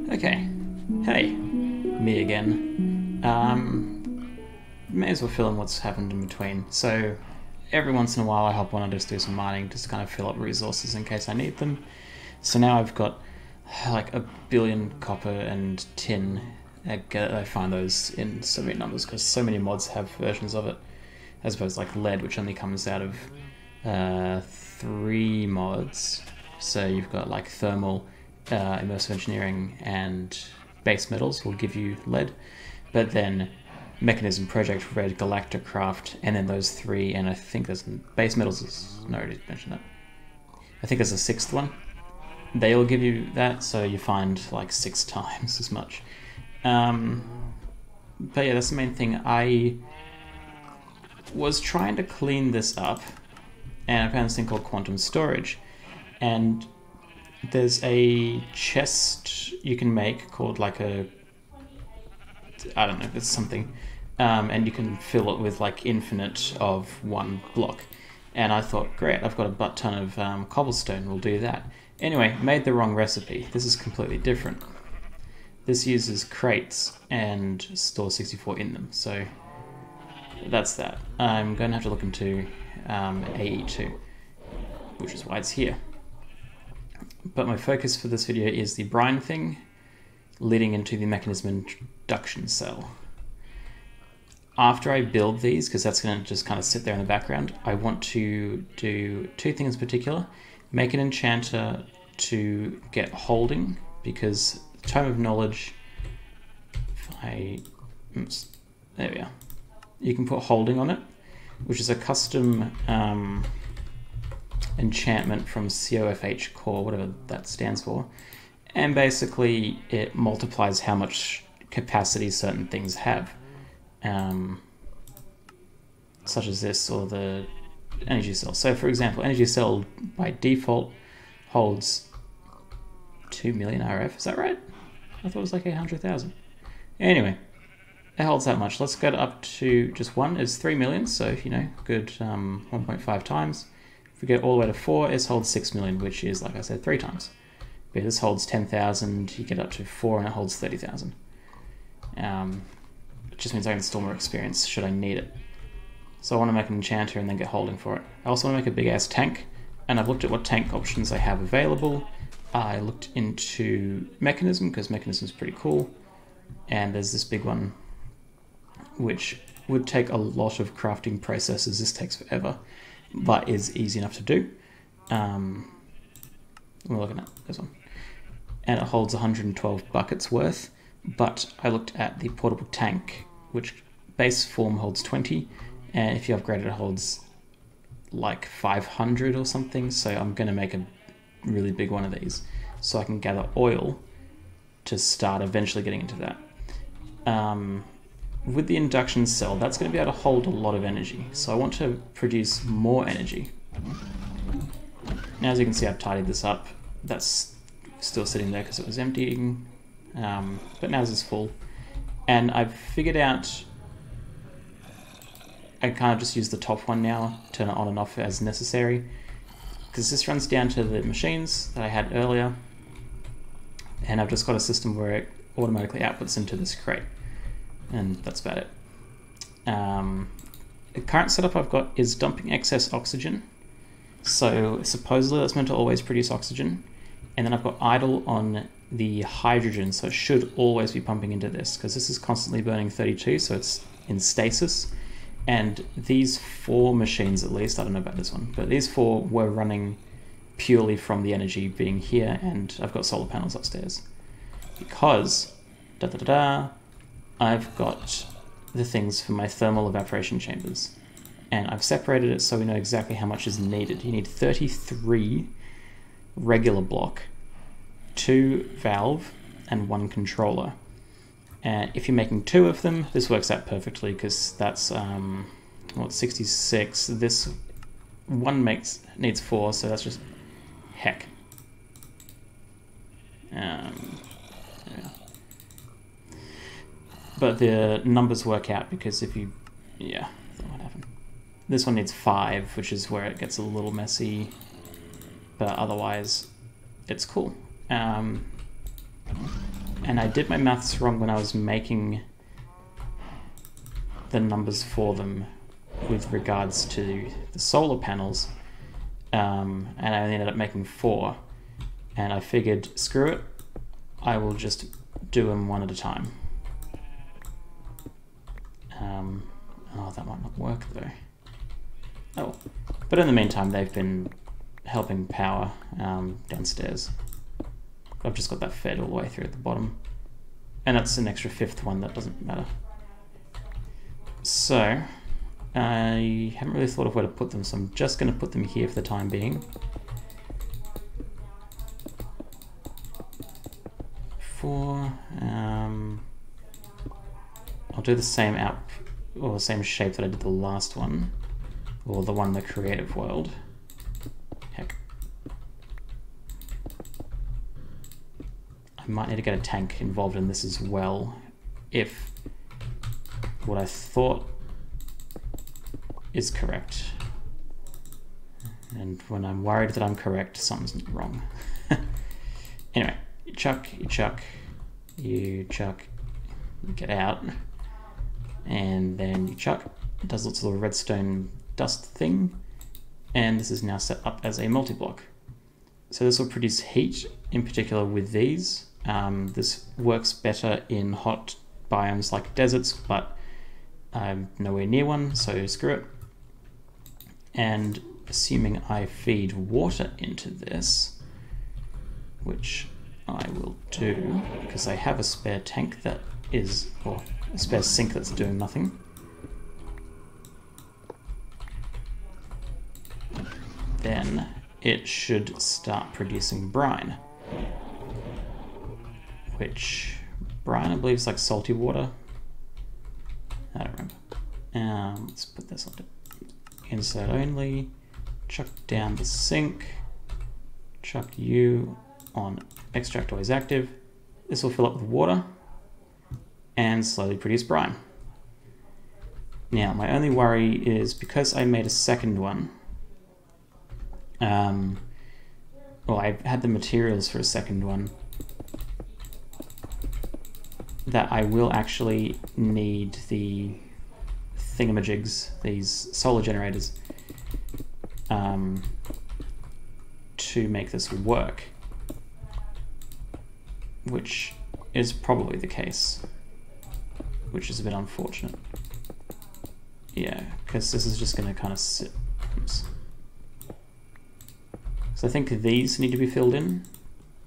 Okay. Hey, me again. May as well fill in what's happened in between. So, every once in a while I hop on and just do some mining just to kind of fill up resources in case I need them. So now I've got like 1 billion copper and tin. I find those in so many numbers because so many mods have versions of it, as opposed to like lead, which only comes out of 3 mods. So you've got like thermal, immersive engineering, and base metals will give you lead, but then mechanism, project, red, galacticraft, and then those 3, and I think there's base metals. No, I already mentioned that. I think there's a 6th one. They all give you that, so you find like 6 times as much. But yeah, that's the main thing. I was trying to clean this up, and I found this thing called quantum storage, and there's a chest you can make called like I don't know, it's something, and you can fill it with like infinite of 1 block. And I thought, great, I've got a butt ton of cobblestone, we'll do that. Anyway, made the wrong recipe. This is completely different. This uses crates and stores 64 in them, so that's that. I'm going to have to look into AE2, which is why it's here. But my focus for this video is the brine thing leading into the mechanism induction cell. After I build these, because that's going to just kind of sit there in the background, I want to do 2 things in particular. Make an enchanter to get holding, because Tome of Knowledge, there we are. You can put holding on it, which is a custom enchantment from COFH Core, whatever that stands for. And basically it multiplies how much capacity certain things have. Such as this, or the energy cell. So for example, energy cell by default holds 2 million RF, is that right? I thought it was like 800,000. Anyway, it holds that much. Let's go up to just 1 is 3 million, so you know, good 1.5 times. If we go all the way to 4, it holds 6 million, which is, like I said, 3 times. But this holds 10,000, you get up to 4 and it holds 30,000. It just means I can store more experience should I need it. So I want to make an enchanter and then get holding for it. I also want to make a big ass tank, and I've looked at what tank options I have available. I looked into mechanism, because mechanism is pretty cool, and there's this big one which would take a lot of crafting processes. This takes forever, but is easy enough to do. We're looking at this one, and it holds 112 buckets worth, but I looked at the portable tank, which base form holds 20, and if you upgrade it, it holds like 500 or something. So I'm going to make a really big one of these so I can gather oil to start eventually getting into that. With the induction cell, that's going to be able to hold a lot of energy, so I want to produce more energy. Now, as you can see, I've tidied this up. That's still sitting there because it was emptying, but now this is full, and I've figured out I kind of just use the top one now, turn it on and off as necessary, because this runs down to the machines that I had earlier, and I've just got a system where it automatically outputs into this crate, and that's about it. The current setup I've got is dumping excess oxygen, so supposedly that's meant to always produce oxygen, and then I've got idle on the hydrogen, so it should always be pumping into this, because this is constantly burning 32, so it's in stasis. And these 4 machines, at least, I don't know about this one, but these 4 were running purely from the energy being here, and I've got solar panels upstairs. Because, I've got the things for my thermal evaporation chambers. And I've separated it so we know exactly how much is needed. You need 33 regular block, 2 valve, and 1 controller. And if you're making 2 of them, this works out perfectly, because that's 66. This one needs 4, so that's just heck. Yeah. But the numbers work out, because if you, yeah, that might happen. This one needs 5, which is where it gets a little messy, but otherwise it's cool. And And I did my maths wrong when I was making the numbers for them with regards to the solar panels, and I ended up making 4, and I figured, screw it, I will just do them one at a time. Oh, that might not work though. Oh, but in the meantime, they've been helping power downstairs. I've just got that fed all the way through at the bottom, and that's an extra 5th one that doesn't matter. So I haven't really thought of where to put them, so I'm just going to put them here for the time being. 4. I'll do the same same shape that I did the last one, or the one in the creative world. Heck. I might need to get a tank involved in this as well, if what I thought is correct. And when I'm worried that I'm correct, something's wrong. Anyway, you chuck, you chuck, you chuck, you get out, and then you chuck. It does lots of little redstone dust thing, and this is now set up as a multi-block. So this will produce heat, in particular with these. This works better in hot biomes like deserts, but I'm nowhere near one, so screw it. And assuming I feed water into this, which I will do because I have a spare tank that is, or a spare sink that's doing nothing. Then it should start producing brine, which brine I believe is like salty water. I don't remember. Let's put this on insert only, chuck down the sink, chuck you on extract always active. This will fill up with water and slowly produce brine. Now my only worry is because I made a second one, well, I had the materials for a second one, that I will actually need the thingamajigs, these solar generators, to make this work, which is probably the case, which is a bit unfortunate. Yeah, because this is just going to kind of sit. Oops. So I think these need to be filled in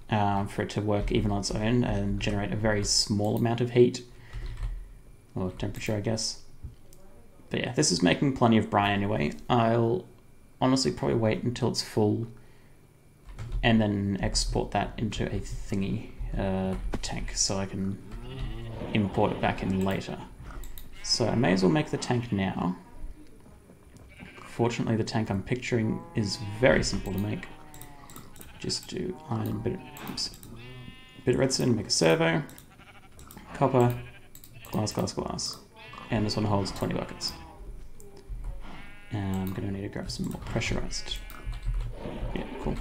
for it to work even on its own and generate a very small amount of heat, or temperature, I guess. But yeah, this is making plenty of brine anyway. I'll honestly probably wait until it's full and then export that into a thingy tank so I can import it back in later. So I may as well make the tank now. Fortunately, the tank I'm picturing is very simple to make. Just do iron, bit of redstone, make a servo, copper, glass, glass, glass. And this one holds 20 buckets. And I'm going to need to grab some more pressurized. Yeah, cool.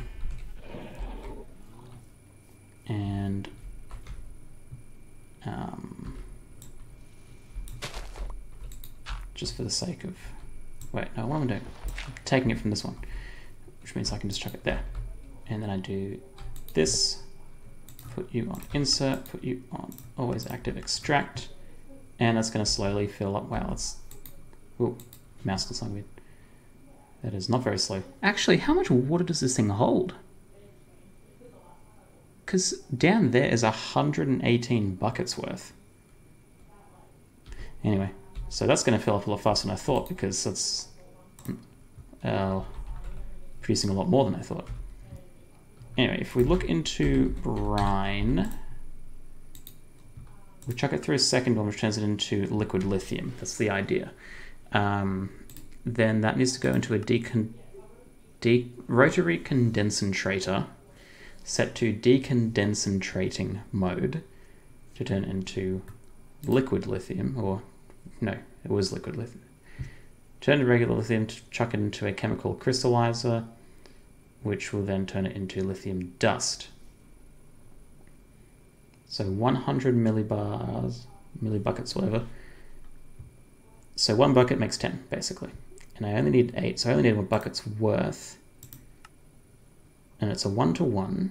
And just for the sake of, wait, no, what am I doing? I'm taking it from this one, which means I can just chuck it there. And then I do this, put you on insert, put you on always active extract, and that's going to slowly fill up. Wow, that's, oh, mouse did something weird. That is not very slow. Actually, how much water does this thing hold? Because down there is 118 buckets worth. Anyway, so that's going to fill up a lot faster than I thought, because that's producing a lot more than I thought. Anyway, if we look into brine, we chuck it through a second one, which turns it into liquid lithium. That's the idea. Then that needs to go into a rotary condensator set to decondensating mode to turn into liquid lithium, or no, it was liquid lithium. Turn to regular lithium to chuck it into a chemical crystallizer, which will then turn it into lithium dust. So 100 millibars, millibuckets, whatever. So 1 bucket makes 10, basically. And I only need 8, so I only need 1 bucket's worth. And it's a 1-to-1.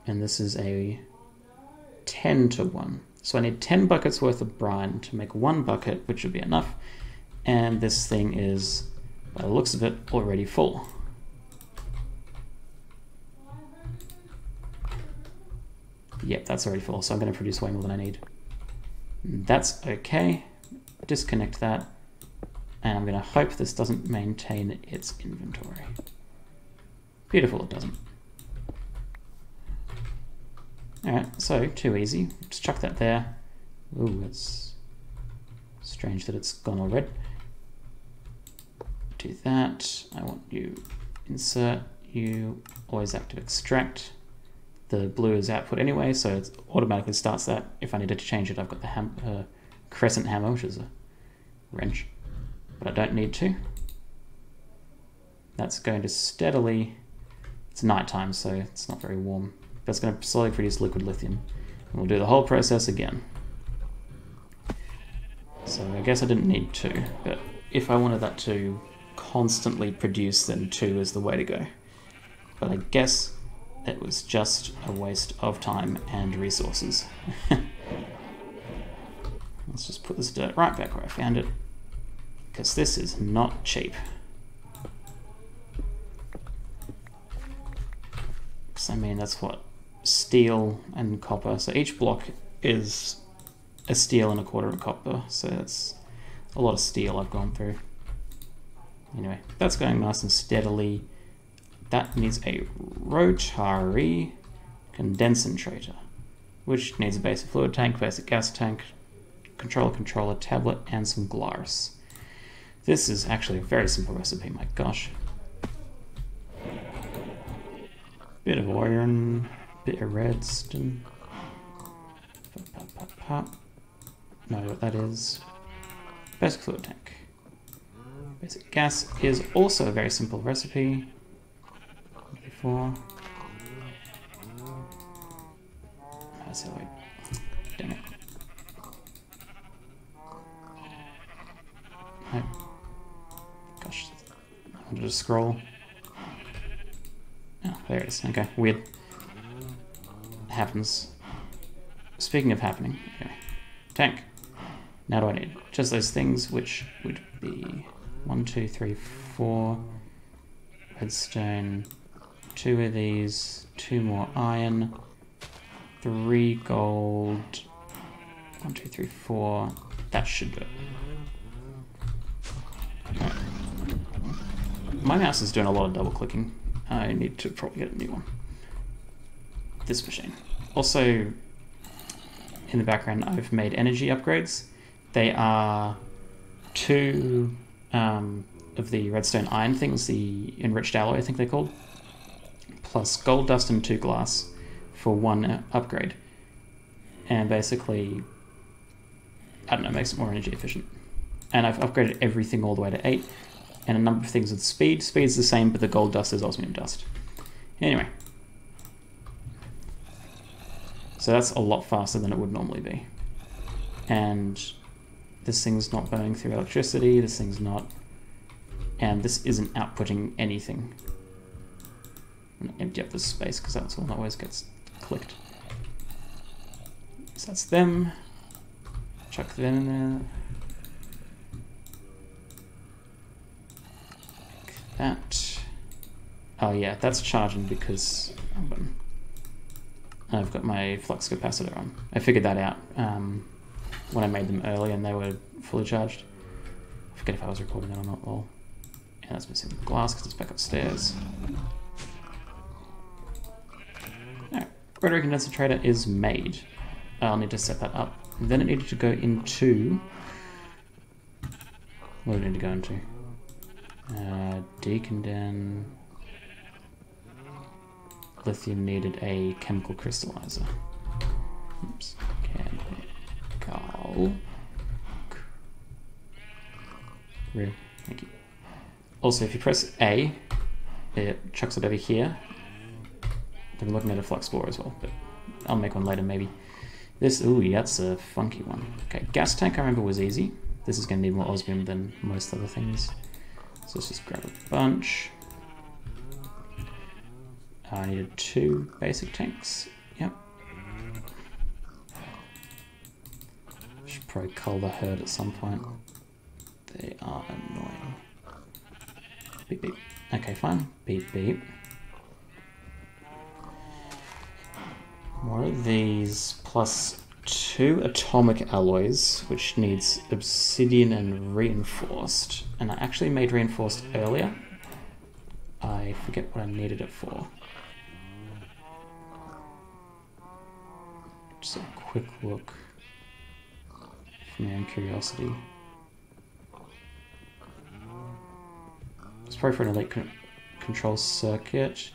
And this is a 10-to-1. So I need 10 buckets worth of brine to make 1 bucket, which would be enough. And this thing is, by the looks of it, already full. Yep, that's already full, so I'm going to produce way more than I need. That's okay. Disconnect that. And I'm going to hope this doesn't maintain its inventory. Beautiful, it doesn't. Alright, so too easy. Just chuck that there. Ooh, it's strange that it's gone all red. Do that. I want you insert, you always active extract. The blue is output anyway, so it automatically starts that. If I needed to change it, I've got the crescent hammer, which is a wrench, but I don't need to. That's going to steadily, it's nighttime, so it's not very warm. That's going to slowly produce liquid lithium. And we'll do the whole process again. So I guess I didn't need 2, but if I wanted that to constantly produce, then 2 is the way to go. But I guess it was just a waste of time and resources. Let's just put this dirt right back where I found it, because this is not cheap. Because I mean, that's what? Steel and copper. So each block is a steel and a quarter of copper. So that's a lot of steel I've gone through. Anyway, that's going nice and steadily. That needs a rotary condensator, which needs a basic fluid tank, basic gas tank, controller tablet, and some glass. This is actually a very simple recipe, my gosh. Bit of iron, bit of redstone. Know what that is. Basic fluid tank. Basic gas is also a very simple recipe. Before. Dang it. No. Gosh, I wanted to scroll. Oh, there it is. Okay, weird. Happens. Speaking of happening, okay. Tank. Now do I need just those things, which would be 1, 2, 3, 4 redstone, 2 of these, 2 more iron, 3 gold, 1, 2, 3, 4. That should do it. Right. My mouse is doing a lot of double clicking. I need to probably get a new one. This machine. Also, in the background, I've made energy upgrades. They are 2 of the redstone iron things, the enriched alloy, I think they're called, plus gold dust and 2 glass for 1 upgrade. And basically, I don't know, makes it more energy efficient. And I've upgraded everything all the way to 8, and a number of things with speed. Speed's the same, but the gold dust is osmium dust. Anyway. So that's a lot faster than it would normally be. And this thing's not burning through electricity, this thing's not... And this isn't outputting anything. I'm gonna empty up this space, because that's one that always gets clicked. So that's them. Chuck them in there. Like that. Oh yeah, that's charging because I've got my flux capacitor on. I figured that out when I made them early and they were fully charged. I forget if I was recording that or not. Well, yeah, that's missing the glass because it's back upstairs. Alright, rotary condensator is made. I'll need to set that up. And then it needed to go into... What do I need to go into? Deconden... Lithium needed a chemical crystallizer. Oops. Chemical. Real. Thank you. Also, if you press A, it chucks it over here. I'm looking at a flux bore as well, but I'll make one later maybe. This, ooh, that's a funky one. Okay, gas tank I remember was easy. This is going to need more osmium than most other things. So let's just grab a bunch. I needed 2 basic tanks. Yep. Should probably cull the herd at some point. They are annoying. Beep beep. Okay, fine. Beep beep. More of these, plus 2 atomic alloys, which needs obsidian and reinforced. And I actually made reinforced earlier. I forget what I needed it for. Just a quick look for my own curiosity. It's probably for an elite control circuit.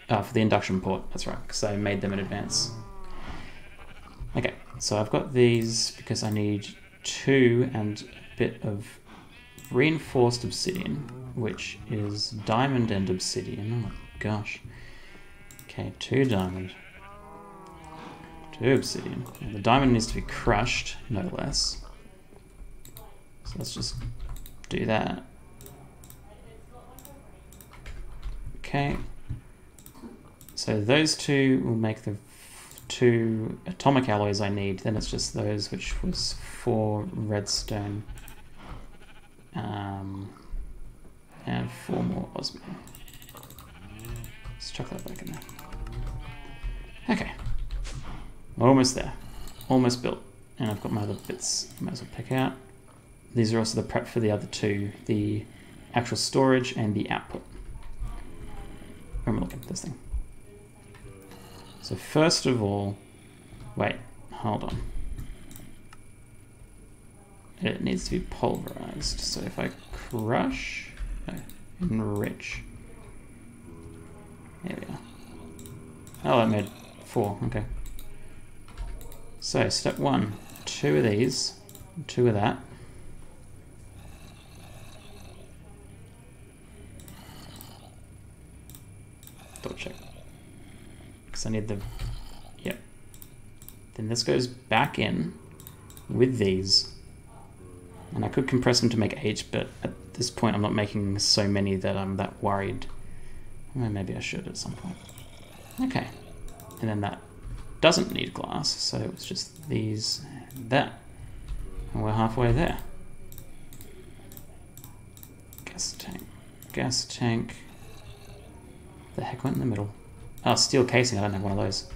For the induction port, that's right, because I made them in advance. Okay, so I've got these because I need 2 and a bit of reinforced obsidian, which is diamond and obsidian. Oh my gosh. Okay, 2 diamond. 2 obsidian. And the diamond needs to be crushed, no less. So let's just do that. Okay. So those 2 will make the 2 atomic alloys I need. Then it's just those, which was 4 redstone. And 4 more osmium. Let's chuck that back in there. Okay. Almost there. Almost built. And I've got my other bits I might as well pick out. These are also the prep for the other 2. The actual storage and the output. Where am I looking at this thing? So first of all, wait, hold on. It needs to be pulverized. So if I crush, no, enrich. There we are. Oh, that made 4, okay. So step 1, 2 of these, 2 of that. Double check. Because I need the, yep. Then this goes back in with these. And I could compress them to make 8, but at this point I'm not making so many that I'm that worried. Well, maybe I should at some point. Okay. And then that doesn't need glass, so it's just these and that. And we're halfway there. Gas tank. Gas tank. The heck went in the middle? Oh, steel casing, I don't have one of those.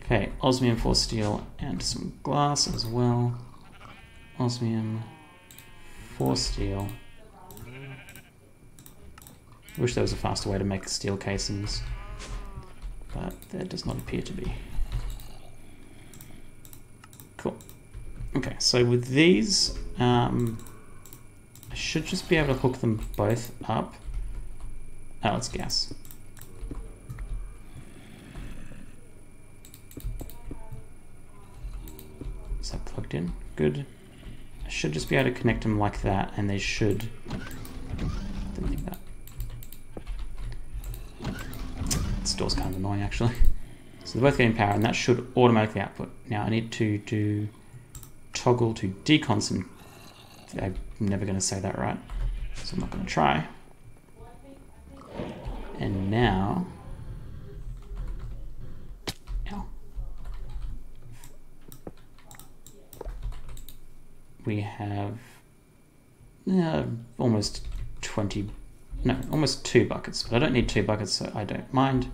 Okay, osmium for steel and some glass as well. Osmium for steel. Wish there was a faster way to make steel casings, but there does not appear to be. Cool. Okay, so with these, I should just be able to hook them both up. Oh, it's gas. Is that plugged in? Good. I should just be able to connect them like that, and they should. Didn't think that. This door's kind of annoying, actually. So they're both getting power, and that should automatically output. Now I need to do toggle to deconcentrate. I'm never going to say that right, so I'm not going to try. And now, ow. We have almost 20, no, almost 2 buckets, but I don't need 2 buckets, so I don't mind.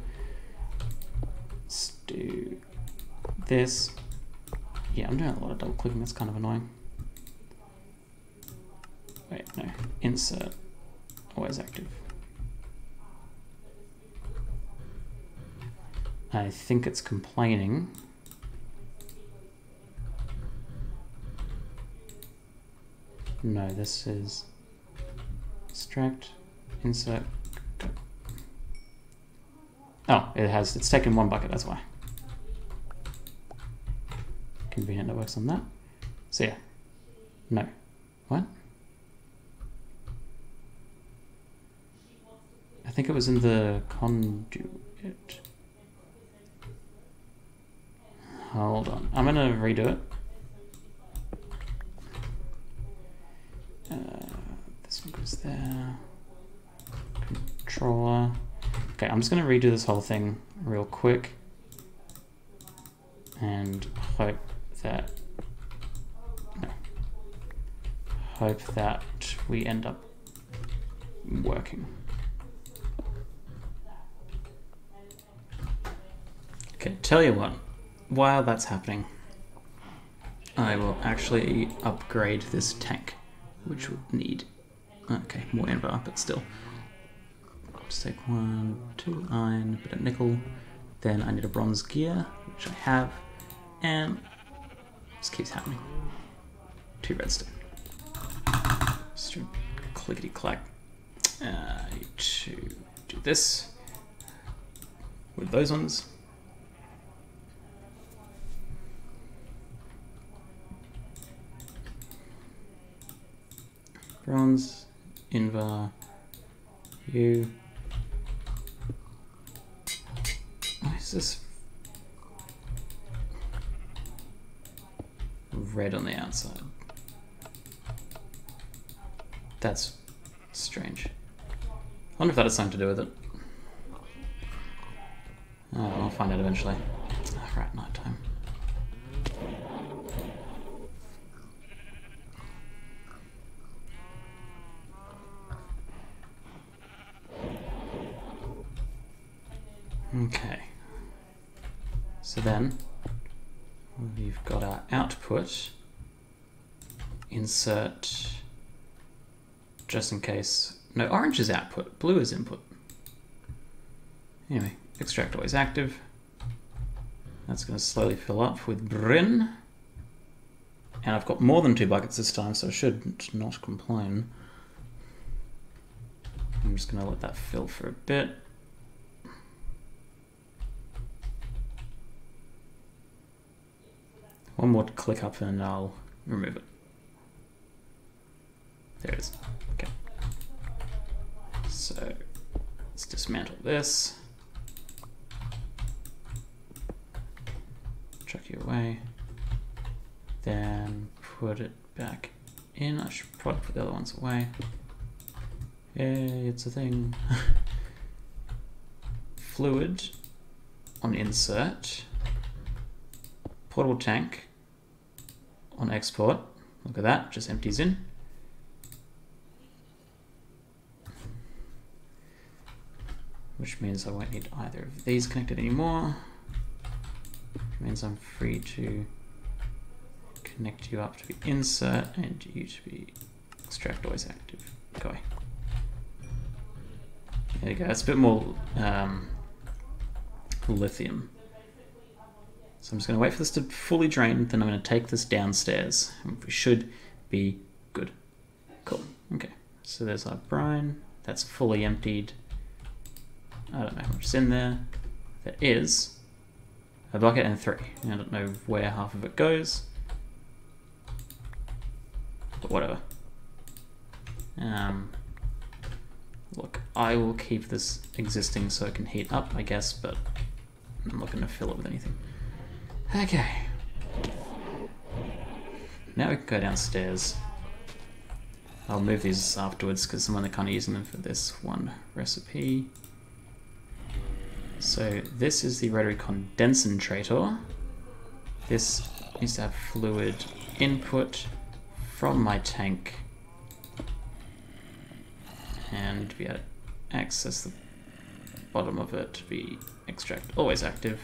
Let's do this. Yeah, I'm doing a lot of double clicking, that's kind of annoying. Wait, no, insert, always active. I think it's complaining. No, this is extract, insert, go. Oh, it's taken 1 bucket, that's why. Convenient that works on that. So yeah, no, what? think it was in the conduit. Hold on, I'm gonna redo it. This one goes there. Controller. Okay, I'm just gonna redo this whole thing real quick and hope that we end up working. Okay, tell you what, while that's happening, I will actually upgrade this tank, which will need, okay, more invar, but still. Just take 1, 2 iron, a bit of nickel, then I need a bronze gear, which I have, and this keeps happening. 2 redstone. Just clickety clack. I need to do this with those ones. Bronze, invar, you. Why is this red on the outside? That's strange. I wonder if that has something to do with it. Oh, I'll find out eventually. Oh, right, night time. Okay. So then we've got our output. Insert. Just in case. No, orange is output, blue is input. Anyway, extract always active. That's going to slowly fill up with Bryn. And I've got more than 2 buckets this time, so I should not complain. I'm just going to let that fill for a bit. One more click up and I'll remove it. There it is. Okay. So let's dismantle this. Chuck you away. Then put it back in. I should probably put the other ones away. Yay, it's a thing. Fluid on insert. Portable tank on export. Look at that, just empties in. Which means I won't need either of these connected anymore. Which means I'm free to connect you up to be insert and you to be extract always active. Go away. There you go, that's a bit more lithium. So I'm just going to wait for this to fully drain, then I'm going to take this downstairs. And we should be good. Cool. Okay. So there's our brine. That's fully emptied. I don't know how much is in there. There is a bucket and 3. I don't know where half of it goes. But whatever. Look, I will keep this existing so it can heat up, I guess, but I'm not going to fill it with anything. Okay. Now we can go downstairs. I'll move these afterwards because I'm only kind of using them for this one recipe. So this is the rotary condensator. This needs to have fluid input from my tank and to be able to access the bottom of it to be extract always active.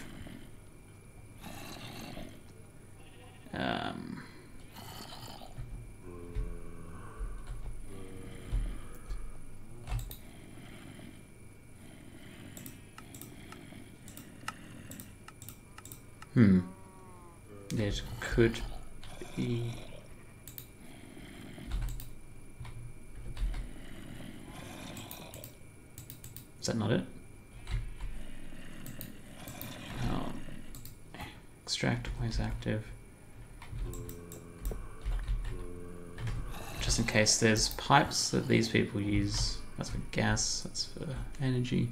It could be... Is that not it? Oh. Extract always active. Just in case there's pipes that these people use That's for gas, that's for energy.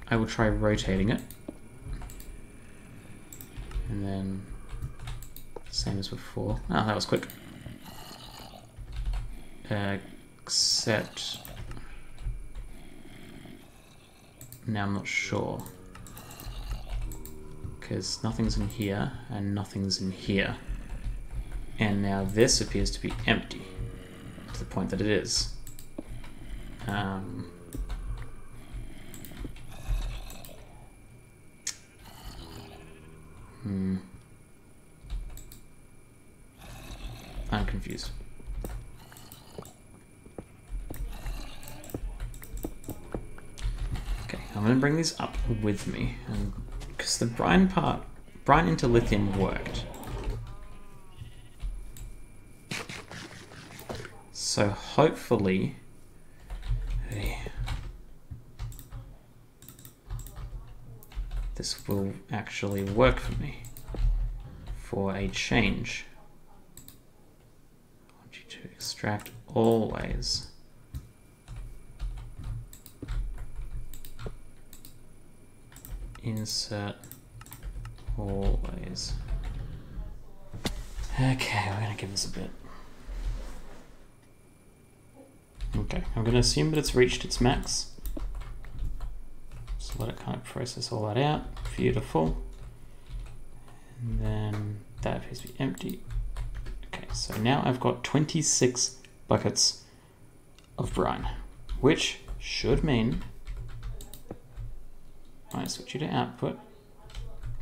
I will try rotating it. And then, same as before. Oh, that was quick. Except, now I'm not sure. Because nothing's in here, and nothing's in here. And now this appears to be empty, to the point that it is. I'm confused. Okay, I'm going to bring these up with me, and because the brine into lithium worked. So hopefully, this will actually work for me for a change. I want you to extract always. Insert always. Okay, we're gonna give this a bit. Okay, I'm gonna assume that it's reached its max. So let it kind of process all that out. Beautiful. And then that appears to be empty. Okay, so now I've got 26 buckets of brine, which should mean I switch you to output.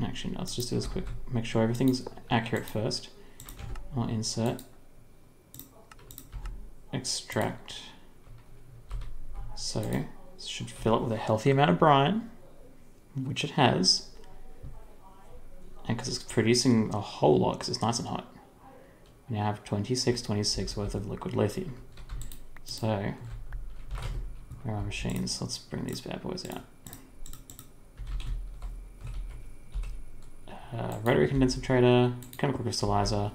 Actually, no, let's just do this quick. Make sure everything's accurate first. I'll insert, extract. So this should fill it with a healthy amount of brine, which it has. And because it's producing a whole lot, because it's nice and hot, we now have 26 worth of liquid lithium. So, where are our machines? Let's bring these bad boys out. Rotary condensator, chemical crystallizer,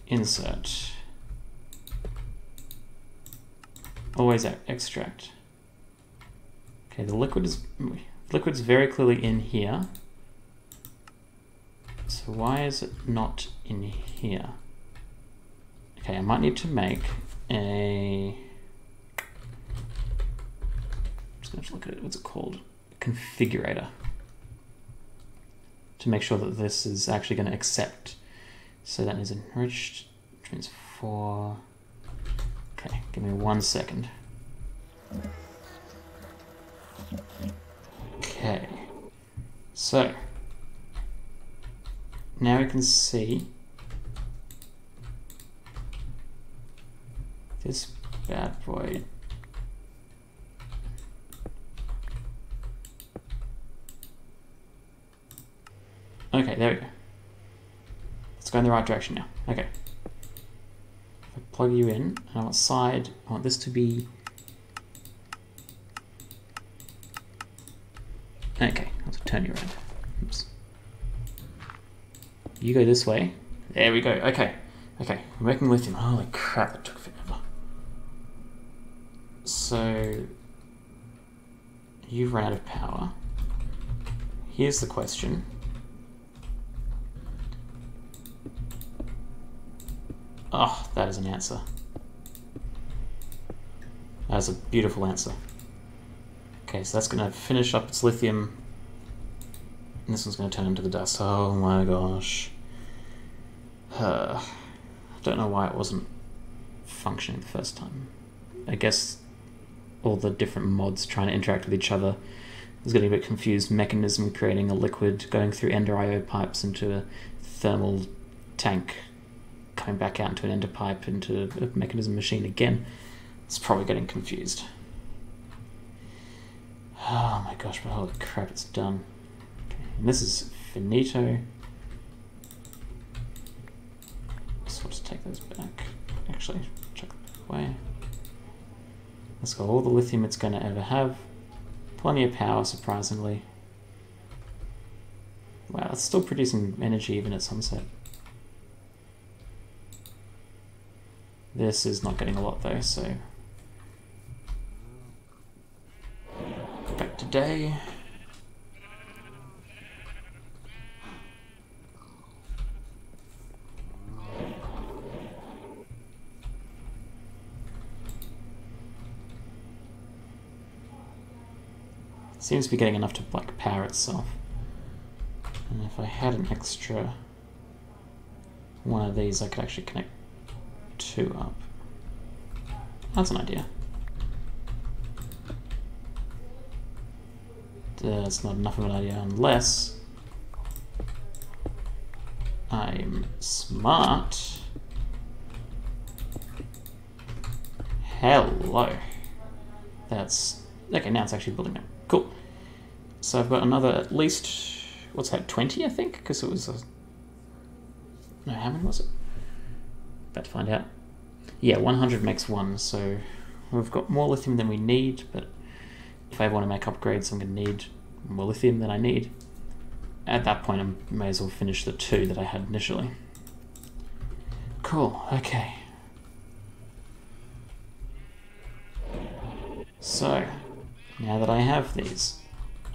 insert, always extract. Okay, the liquid's very clearly in here. So why is it not in here? Okay, I might need to make a, I'm just going to look at it, what's it called? Configurator. To make sure that this is actually going to accept. So that is enriched, which means 4. Okay, give me 1 second. Okay, so now we can see this bad boy. Okay, there we go. Let's go in the right direction now. Okay. If I plug you in, and I want side, I want this to be... Okay, I'll have to turn you around. Oops. You go this way. There we go. Okay. Okay, we're making lithium. Holy crap, that took forever. So, you've run out of power. Here's the question. Oh, that is an answer. That is a beautiful answer. Okay, so that's going to finish up its lithium. And this one's going to turn into the dust. Oh my gosh. I don't know why it wasn't functioning the first time. I guess all the different mods trying to interact with each other is getting a bit confused. Mechanism creating a liquid, going through ender IO pipes into a thermal tank, coming back out into an ender pipe, into a mechanism machine again. It's probably getting confused. Oh my gosh, but holy crap, it's done. Okay, and this is finito. So let's take those back. Actually, chuck that away. Let's got all the lithium it's going to ever have. Plenty of power, surprisingly. Wow, it's still producing energy even at sunset. This is not getting a lot though, so back to day. Seems to be getting enough to like power itself. And if I had an extra one of these, I could actually connect 2 up. That's an idea. That's not enough of an idea unless I'm smart. Hello. That's okay. Now it's actually building up. Cool. So I've got another at least, what's that, 20 I think? Because it was no, how many was it? About to find out. Yeah, 100 makes 1, so we've got more lithium than we need, but if I want to make upgrades, I'm going to need more lithium than I need. At that point, I may as well finish the 2 that I had initially. Cool, okay. So, now that I have these,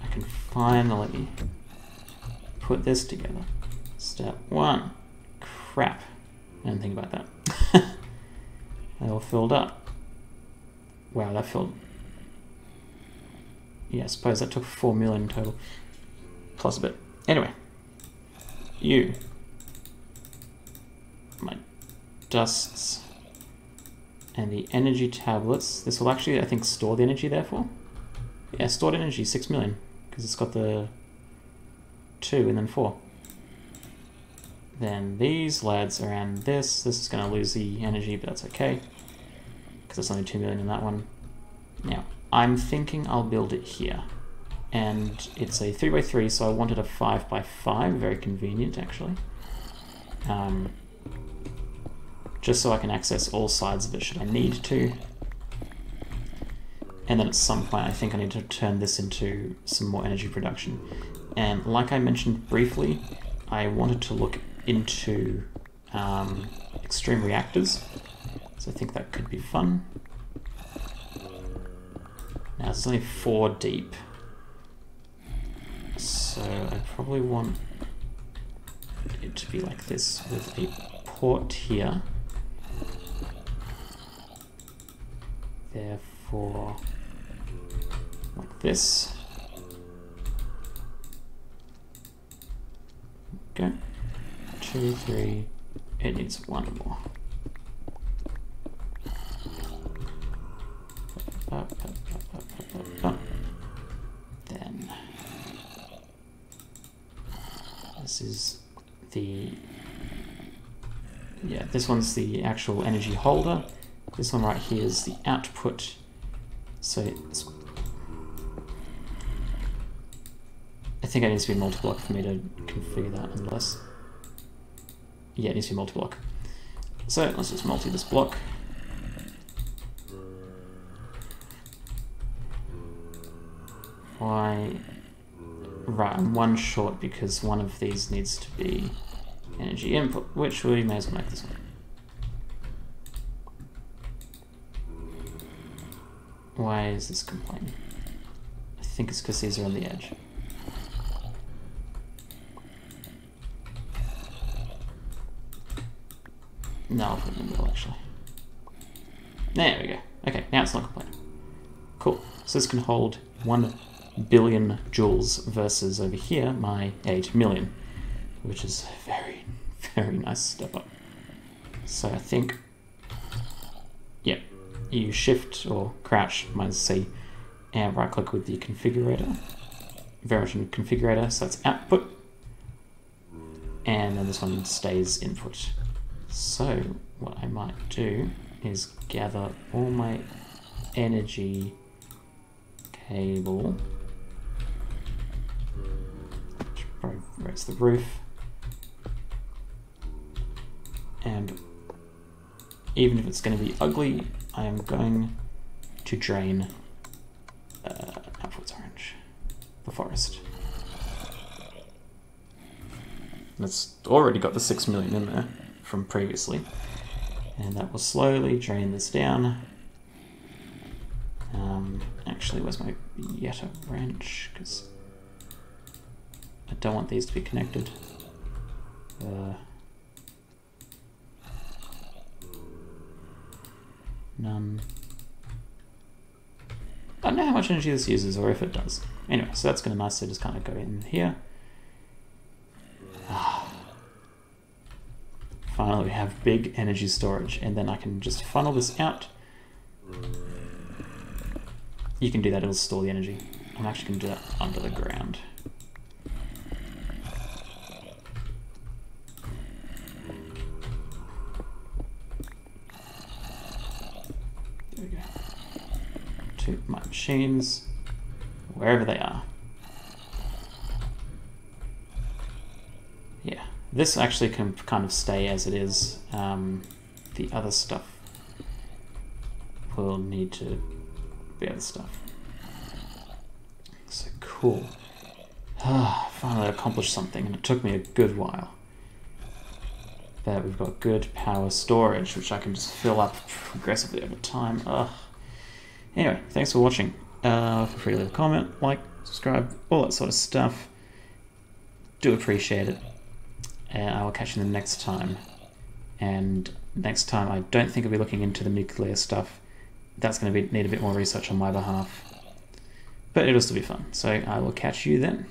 I can finally put this together. Step 1. Crap. I didn't think about that. They all filled up. Wow, that filled... Yeah, I suppose that took 4 million total. Plus a bit. Anyway. You. My dusts. And the energy tablets. This will actually, I think, store the energy, therefore. Yeah, stored energy, 6 million. Because it's got the 2 and then 4. Then these lads around this. This is going to lose the energy, but that's okay. Because it's only 2 million in that one. Now, I'm thinking I'll build it here. And it's a 3x3, so I wanted a 5x5. Very convenient, actually. Just so I can access all sides of it should I need to. And then at some point I think I need to turn this into some more energy production. And like I mentioned briefly, I wanted to look into extreme reactors. So I think that could be fun. Now it's only 4 deep. So I probably want it to be like this with a port here. Therefore, like this. Okay. 2, 3. It needs 1 more. Then this is the, yeah, this one's the actual energy holder. This one right here is the output. So it's, I think it needs to be multi-block for me to configure that, unless, yeah, it needs to be multi-block. So let's just multi this block. Why? Right, I'm 1 short because one of these needs to be energy input, which we may as well make this one. Why is this complaining? I think it's because these are on the edge. No, I'll put it in the middle actually. There we go. Okay, now it's not complaining. Cool. So this can hold 1 billion joules versus over here my 8 million, which is a very, very nice step up. So I think, yeah, you shift or crouch -C and right click with the configurator, version configurator, so that's output, and then this one stays input. So what I might do is gather all my energy cable, raise the roof, and even if it's going to be ugly, I am going to drain outputs orange, the forest. And it's already got the 6 million in there from previously, And that will slowly drain this down. Actually, where's my Yetta wrench? Because I don't want these to be connected. None. I don't know how much energy this uses, or if it does. Anyway, so that's going to nicely just kind of go in here. Finally, we have big energy storage, and then I can just funnel this out. You can do that, it'll store the energy. I'm actually going to do that under the ground. There we go. To my machines, wherever they are. Yeah, this actually can kind of stay as it is. The other stuff will need to be other stuff. So cool. Finally accomplished something, and it took me a good while. But we've got good power storage, which I can just fill up progressively over time. Anyway, thanks for watching. Feel free to leave a comment, like, subscribe, all that sort of stuff. Do appreciate it. And I will catch you in the next time. And next time, I don't think I'll be looking into the nuclear stuff. That's going to need a bit more research on my behalf. But it'll still be fun. So I will catch you then.